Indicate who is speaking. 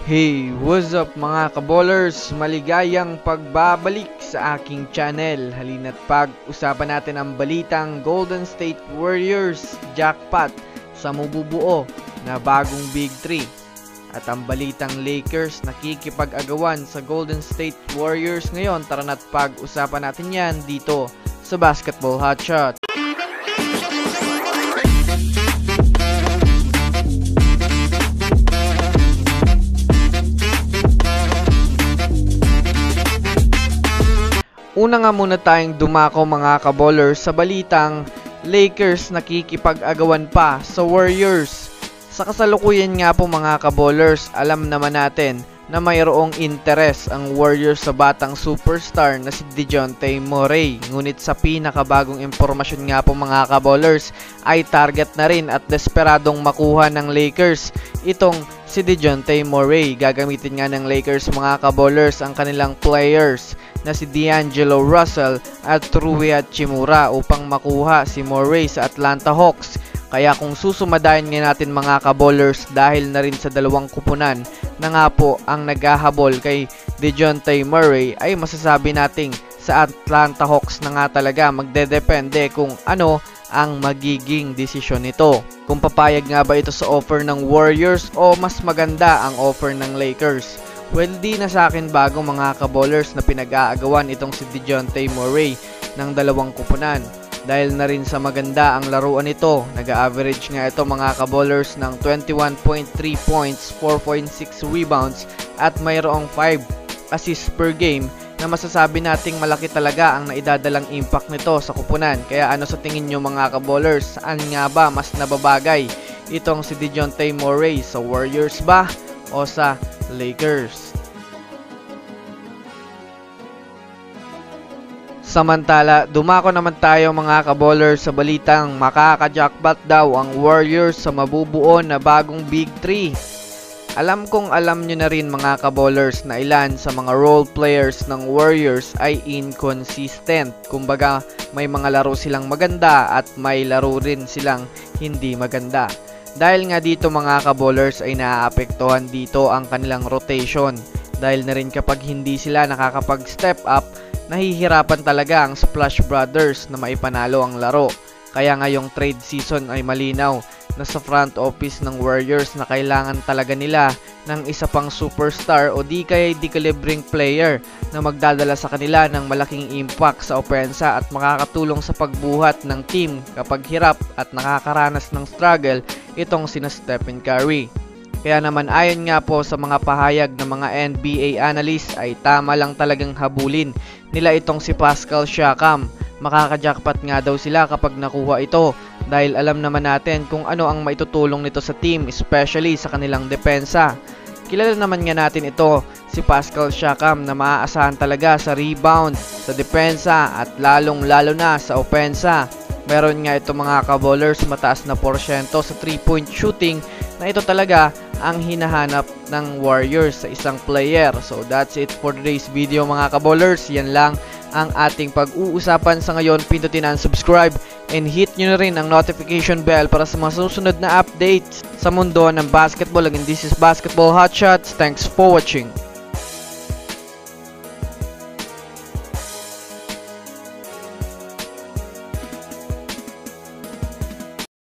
Speaker 1: Hey, what's up mga kaballers? Maligayang pagbabalik sa aking channel. Halina't pag-usapan natin ang balitang Golden State Warriors jackpot sa mabubuo na bagong Big 3. At ang balitang Lakers nakikipag-agawan sa Golden State Warriors ngayon. Tara na't pag-usapan natin yan dito sa Basketball Hotshot. Una nga muna tayong dumako mga kaballers sa balitang Lakers nakikipag-agawan pa sa Warriors. Sa kasalukuyan nga po mga kaballers, alam naman natin na mayroong interes ang Warriors sa batang superstar na si DeJounte Murray. Ngunit sa pinakabagong impormasyon nga po mga kaballers ay target na rin at desperadong makuha ng Lakers itong si DeJounte Murray. Gagamitin nga ng Lakers mga kaballers ang kanilang players na si D'Angelo Russell at Rui Hachimura upang makuha si Murray sa Atlanta Hawks. Kaya kung susumadayin nga natin mga kaballers dahil na rin sa dalawang kupunan na nga po ang naghahabol kay DeJounte Murray, ay masasabi nating sa Atlanta Hawks na nga talaga magdedepende kung ano ang magiging desisyon nito. Kung papayag nga ba ito sa offer ng Warriors o mas maganda ang offer ng Lakers. Well, di na sa akin bago mga kaballers na pinag-aagawan itong si DeJounte Murray ng dalawang kupunan. Dahil na rin sa maganda ang laruan nito, nag-average nga ito mga kaballers ng 21.3 points, 4.6 rebounds at mayroong 5 assists per game na masasabi nating malaki talaga ang naidadalang impact nito sa kupunan. Kaya ano sa tingin nyo mga kaballers, saan nga ba mas nababagay itong si DeJounte Murray, sa Warriors ba o sa Lakers? Samantala, dumako naman tayo mga kaballers sa balitang makaka-jackpot daw ang Warriors sa mabubuo na bagong Big 3. Alam kong alam nyo na rin mga kaballers na ilan sa mga role players ng Warriors ay inconsistent. Kumbaga may mga laro silang maganda at may laro rin silang hindi maganda. Dahil nga dito mga kaballers ay naaapektuhan dito ang kanilang rotation. Dahil na rin kapag hindi sila nakakapag-step up, nahihirapan talaga ang Splash Brothers na maipanalo ang laro. Kaya ngayong trade season ay malinaw na sa front office ng Warriors na kailangan talaga nila ng isa pang superstar o di kaya di kalibreng player na magdadala sa kanila ng malaking impact sa opensa at makakatulong sa pagbuhat ng team kapag hirap at nakakaranas ng struggle itong sina Stephen Curry. Kaya naman ayon nga po sa mga pahayag ng mga NBA analysts ay tama lang talagang habulin nila itong si Pascal Siakam. Makaka-jackpot nga daw sila kapag nakuha ito dahil alam naman natin kung ano ang maitutulong nito sa team, especially sa kanilang depensa. Kilala naman nga natin ito si Pascal Siakam na maaasahan talaga sa rebound, sa depensa at lalong-lalo na sa opensa. Meron nga ito mga kaballers mataas na porsyento sa 3-point shooting na ito talaga ang hinahanap ng Warriors sa isang player. So that's it for today's video mga kaballers. Yan lang ang ating pag-uusapan sa ngayon. Pindutin ang subscribe and hit nyo na rin ang notification bell para sa mga susunod na updates sa mundo ng basketball. Again, this is Basketball Hotshots. Thanks for watching.